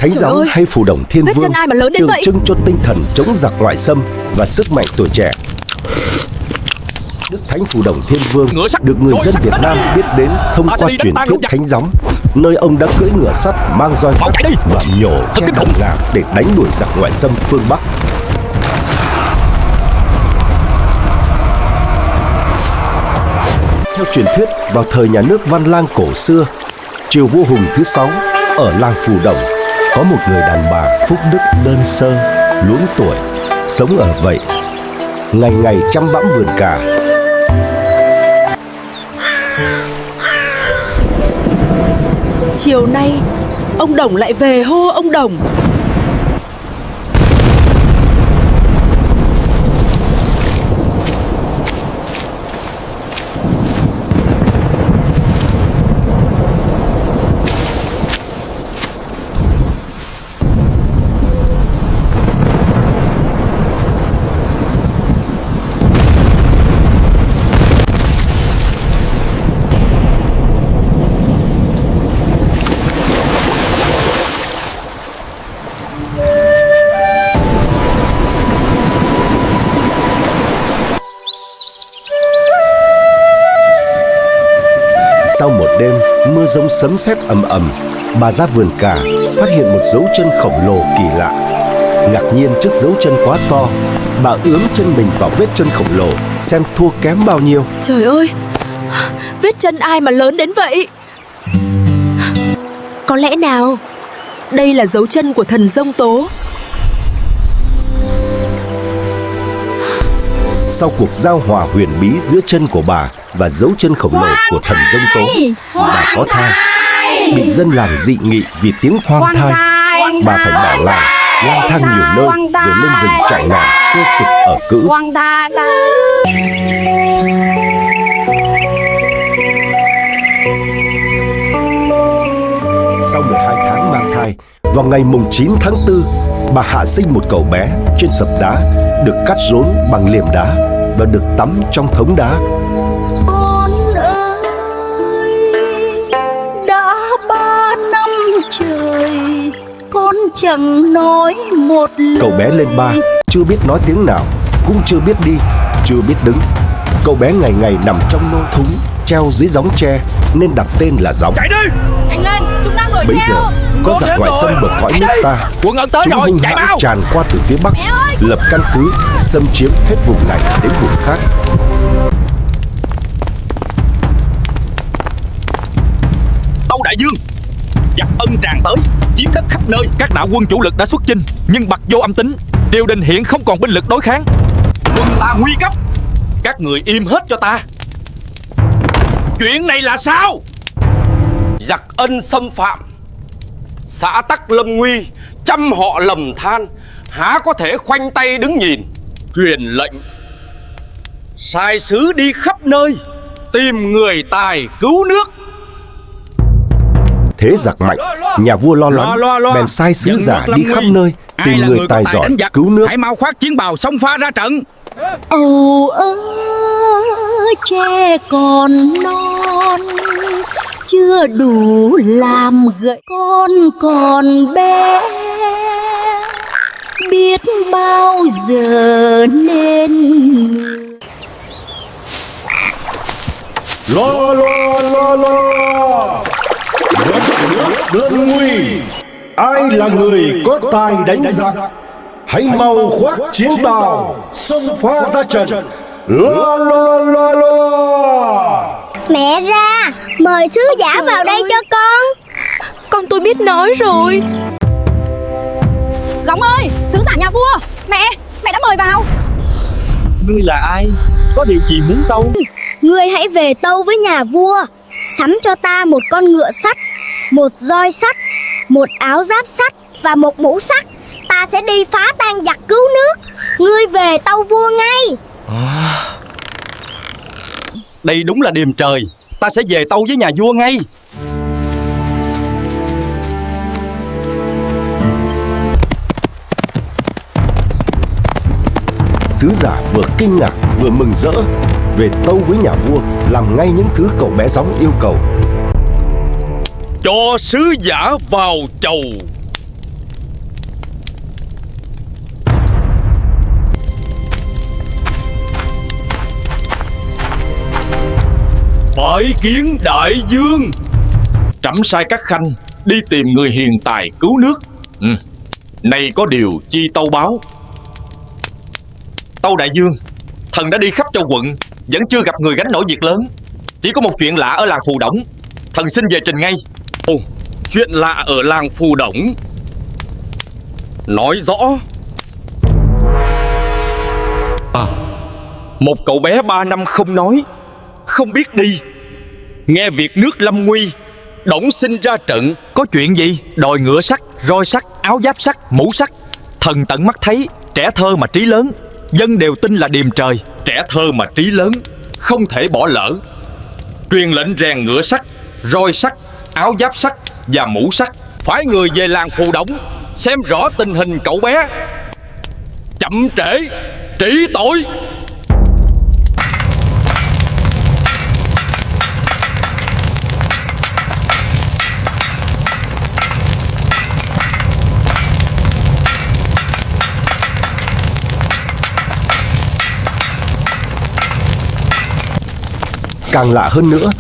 Thánh gióng hay phù đồng thiên vết vương chân ai mà lớn đến tượng vậy? trưng cho tinh thần chống giặc ngoại xâm và sức mạnh tuổi trẻ. Đức Thánh Phù Đồng Thiên Vương được người dân Việt Nam biết đến thông qua truyền thuyết thánh gióng, nơi ông đã cưỡi ngựa sắt mang roi sắt và nhổ che đầm ngạc để đánh đuổi giặc ngoại xâm phương Bắc. Theo truyền thuyết, vào thời nhà nước Văn Lang cổ xưa, triều vua Hùng thứ 6, ở làng Phù Đồng có một người đàn bà phúc đức đơn sơ, luống tuổi, sống ở vậy, ngày ngày chăm bẵm vườn cà. Chiều nay ông Đồng lại về hô ông Đồng. Sau một đêm mưa giông sấm sét ầm ầm, bà ra vườn cà phát hiện một dấu chân khổng lồ kỳ lạ. Ngạc nhiên trước dấu chân quá to, bà ướm chân mình vào vết chân khổng lồ xem thua kém bao nhiêu. Trời ơi, vết chân ai mà lớn đến vậy? Có lẽ nào đây là dấu chân của thần Giông Tố? Sau cuộc giao hòa huyền bí giữa chân của bà và dấu chân khổng lồ của thần Giông Tố, bà có thai. Bị dân làng dị nghị vì tiếng hoang thai. Bà phải bỏ làng, lang thang nhiều nơi rồi lên rừng trại nạn cơ cực ở cữ. Sau 12 tháng mang thai, vào ngày mùng 9 tháng 4, bà hạ sinh một cậu bé trên sập đá, được cắt rốn bằng liềm đá và được tắm trong thống đá. Con ơi, đã 3 năm trời, con chẳng nói một lời. Cậu bé lên 3, chưa biết nói tiếng nào, cũng chưa biết đi, chưa biết đứng. Cậu bé ngày ngày nằm trong nô thúng, treo dưới gióng tre nên đặt tên là gióng. Chạy đi! Nhanh lên, chúng đang đuổi Bấy theo. giờ có giặc ngoại xâm bờ cõi nước ta. Quân ân tới Chúng rồi, hung chạy hãn mau! tràn qua từ phía bắc, lập căn cứ, xâm chiếm hết vùng này đến vùng khác. Tâu đại dương, giặc Ân tràn tới, chiếm đất khắp nơi. Các đạo quân chủ lực đã xuất chinh, nhưng bặt vô âm tính. Triều đình hiện không còn binh lực đối kháng. Quân ta nguy cấp, các người im hết cho ta. Chuyện này là sao? Giặc Ân xâm phạm, xã tắc lâm nguy, trăm họ lầm than, há có thể khoanh tay đứng nhìn. Truyền lệnh sai sứ đi khắp nơi, tìm người tài cứu nước. Thế giặc mạnh, nhà vua lo lắng, bèn sai sứ giả đi khắp nơi tìm người tài giỏi cứu nước. Hãy mau khoác chiến bào xông pha ra trận. Ồ ơ, trẻ còn non, chưa đủ làm gậy. Con còn bé, biết bao giờ nên người. Lo lo lo lo, đơn nguy, ai là người có tài đánh giặc, hãy mau khoác chiến bào xông pha ra trận. Lo lo lo lo. Mẹ ra, mời sứ giả vào đây cho con. Con tôi biết nói rồi. Gióng ơi, sứ giả nhà vua. Mẹ đã mời vào. Ngươi là ai? Có điều gì muốn tâu? Ngươi hãy về tâu với nhà vua, sắm cho ta một con ngựa sắt, một roi sắt, một áo giáp sắt và một mũ sắt. Ta sẽ đi phá tan giặc cứu nước. Ngươi về tâu vua ngay. Đây đúng là điềm trời. Ta sẽ về tâu với nhà vua ngay. Sứ giả vừa kinh ngạc vừa mừng rỡ, về tâu với nhà vua làm ngay những thứ cậu bé gióng yêu cầu. Cho sứ giả vào chầu. Phải kiến đại vương. Trẫm sai các khanh đi tìm người hiền tài cứu nước. Nay có điều chi tâu báo. Tâu đại vương, thần đã đi khắp châu quận, vẫn chưa gặp người gánh nổi việc lớn. Chỉ có một chuyện lạ ở làng Phù Đổng. Thần xin về trình ngay. Ồ, chuyện lạ ở làng Phù Đổng. Nói rõ. Một cậu bé 3 năm không nói, không biết đi. Nghe việc nước lâm nguy, Đổng sinh ra trận. Có chuyện gì? Đòi ngựa sắt, roi sắt, áo giáp sắt, mũ sắt. Thần tận mắt thấy, trẻ thơ mà trí lớn, dân đều tin là điềm trời. Trẻ thơ mà trí lớn, không thể bỏ lỡ. Truyền lệnh rèn ngựa sắt, roi sắt, áo giáp sắt và mũ sắt. Phái người về làng Phù Đổng xem rõ tình hình cậu bé. Chậm trễ, trị tội. Càng lạ hơn nữa,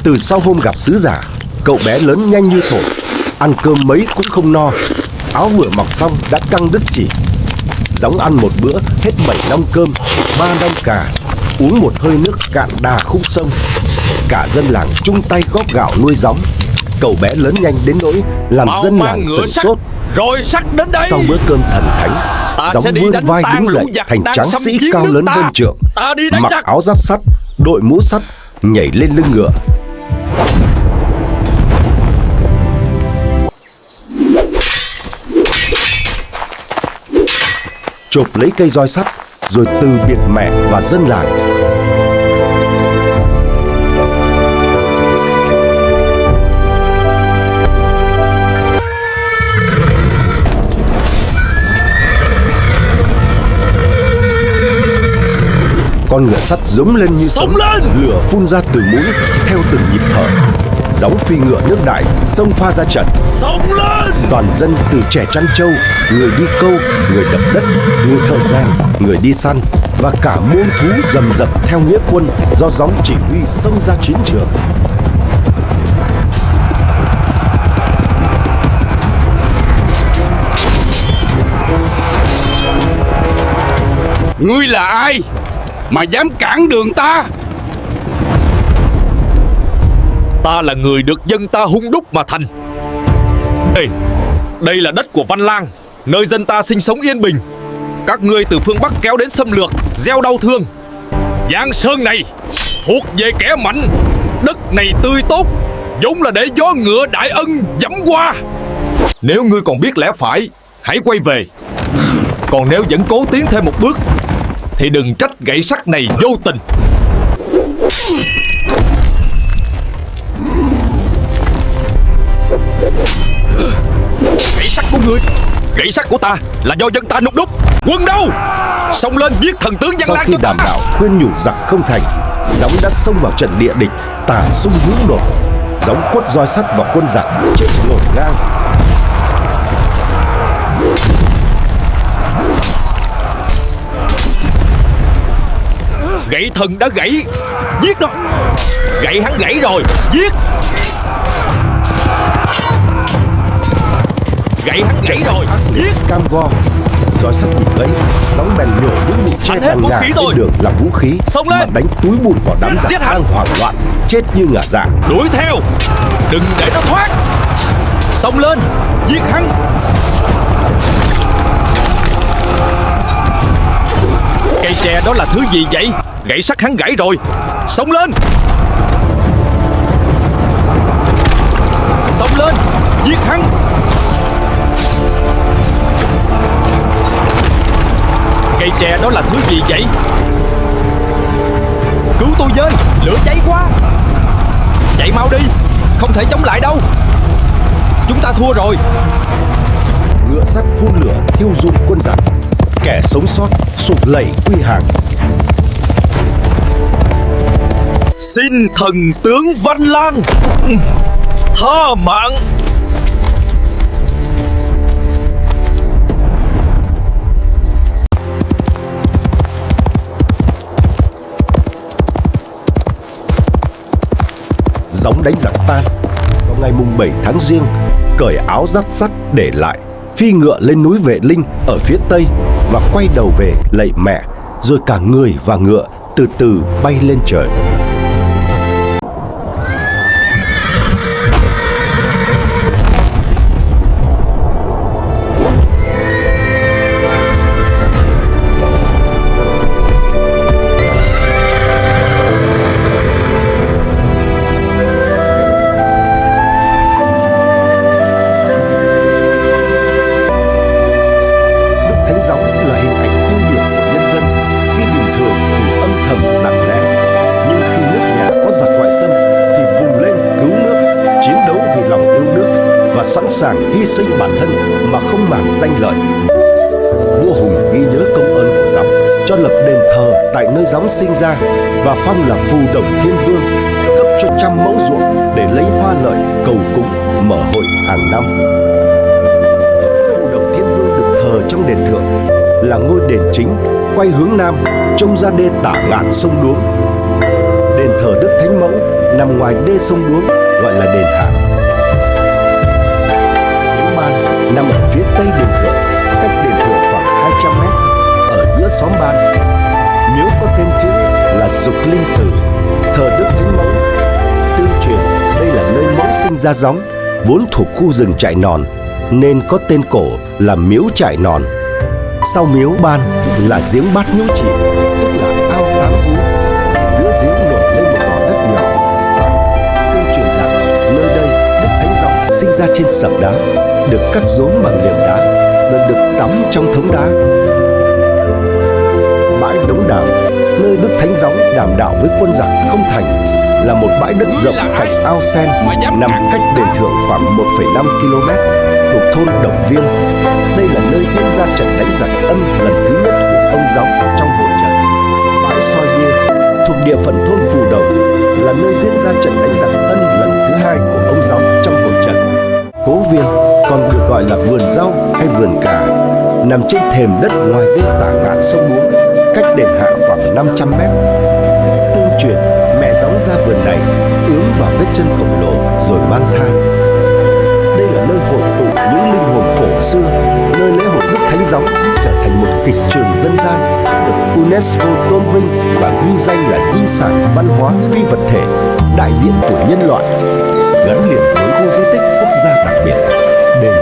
từ sau hôm gặp sứ giả, cậu bé lớn nhanh như thổi, ăn cơm mấy cũng không no, áo vừa mặc xong đã căng đứt chỉ. Gióng ăn một bữa hết 7 năm cơm, 3 năm cà, uống một hơi nước cạn đà khúc sông. Cả dân làng chung tay góp gạo nuôi gióng. Cậu bé lớn nhanh đến nỗi làm dân làng sửng sốt. Rồi sắt đến đây. Sau bữa cơm thần thánh, Gióng vươn vai đứng dậy thành tráng sĩ cao lớn hơn trượng, mặc áo giáp sắt, đội mũ sắt, nhảy lên lưng ngựa. Chộp lấy cây roi sắt rồi từ biệt mẹ và dân làng. Con ngựa sắt rống lên như sống, lửa phun ra từ mũi theo từng nhịp thở. Gióng phi ngựa nước đại xông pha ra trận. Sống lên! Toàn dân từ trẻ chăn trâu, người đi câu, người đập đất, người thợ rèn, người đi săn và cả muôn thú rầm rập theo nghĩa quân do Gióng chỉ huy xông ra chiến trường. Ngươi là ai mà dám cản đường ta? Ta là người được dân ta hung đúc mà thành. Ê, đây là đất của Văn Lang, nơi dân ta sinh sống yên bình. Các ngươi từ phương Bắc kéo đến xâm lược, gieo đau thương. Giang sơn này thuộc về kẻ mạnh. Đất này tươi tốt, vốn là để gió ngựa đại ân dẫm qua. Nếu ngươi còn biết lẽ phải, hãy quay về. Còn nếu vẫn cố tiến thêm một bước thì đừng trách gậy sắt này vô tình. Gậy sắt của ngươi, gậy sắt của ta là do dân ta nung đúc. Quân đâu? Xông lên giết thần tướng Văn Lang. Sau khi đàm đạo khuyên nhủ giặc không thành, Gióng đã xông vào trận địa địch, tả xung hữu nổi. Gióng quất roi sắt vào quân giặc chết ngổn ngang. Gậy thần đã gãy, giết nó. Gậy hắn gãy rồi, giết. Gậy hắn gãy rồi, giết. Cam go, roi sắt bị gãy, Gióng bèn nhổ những bụi tre tàn ngả trên đường làm vũ khí, mà đánh túi bùn vào đám giặc đang hoảng loạn, chết như ngả dạ. Đuổi theo, đừng để nó thoát. Xông lên, giết hắn. Cây tre đó là thứ gì vậy? Gậy sắt hắn gãy rồi. Xông lên. Xông lên, giết hắn. Cây tre đó là thứ gì vậy? Cứu tôi với, lửa cháy quá. Chạy mau đi, không thể chống lại đâu. Chúng ta thua rồi. Ngựa sắt phun lửa thiêu rụi quân giặc. Kẻ sống sót sụp lạy quy hàng. Xin thần tướng Văn Lang tha mạng. gióng đánh giặc tan. Vào ngày mùng 7 tháng Giêng, cởi áo giáp sắt để lại, phi ngựa lên núi Vệ Linh ở phía tây và quay đầu về lạy mẹ, rồi cả người và ngựa từ từ bay lên trời. Sẵn sàng hy sinh bản thân mà không màng danh lợi. Vua Hùng ghi nhớ công ơn của gióng, cho lập đền thờ tại nơi gióng sinh ra và phong là Phù Đồng Thiên Vương, cấp cho 100 mẫu ruộng để lấy hoa lợi cầu cúng mở hội hàng năm. Phù Đồng Thiên Vương được thờ trong đền thượng, là ngôi đền chính quay hướng nam trông ra đê Tả Ngạn sông Đuống. Đền thờ Đức Thánh Mẫu nằm ngoài đê sông Đuống gọi là đền Hạ. Nằm ở phía tây đền thượng, cách đền thượng khoảng 200 mét, ở giữa xóm Ban. Miếu có tên chữ là Dục Linh Tử, thờ Đức Thánh Mẫu. Tương truyền đây là nơi mẫu sinh ra gióng, vốn thuộc khu rừng Trại Nòn nên có tên cổ là Miếu Trại Nòn. Sau miếu Ban là giếng Bát Nhũ Trị, tức là ao Tám Vú. Giữa giếng nổi lên một gò đất nhỏ. Tương truyền rằng nơi đây Đức Thánh Gióng sinh ra trên sập đá, được cắt rốn bằng liềm đá và được tắm trong thống đá. Bãi Đống Đào, nơi Đức Thánh Gióng đàm đạo với quân giặc không thành, là một bãi đất rộng cạnh ao sen nằm cách đền thượng khoảng 1,5 km, thuộc thôn Đồng Viên. Đây là nơi diễn ra trận đánh giặc Ân lần thứ nhất của ông Gióng trong hội trận. Bãi Soi Bia thuộc địa phận thôn Phù Đồng, là nơi diễn ra trận đánh giặc Ân lần thứ hai của ông Gióng trong hội trận. Cố Viên còn được gọi là vườn rau hay vườn cà, nằm trên thềm đất ngoài đê Tả Ngạn sông Đuống, cách đền Hạ khoảng 500 mét. Tương truyền mẹ gióng ra vườn này ướm vào vết chân khổng lồ rồi mang thai. Đây là nơi hội tụ những linh hồn cổ xưa, nơi lễ hội Đức Thánh Gióng trở thành một kịch trường dân gian, được UNESCO tôn vinh và ghi danh là di sản văn hóa phi vật thể đại diện của nhân loại, gắn liền với khu di tích quốc gia đặc biệt đền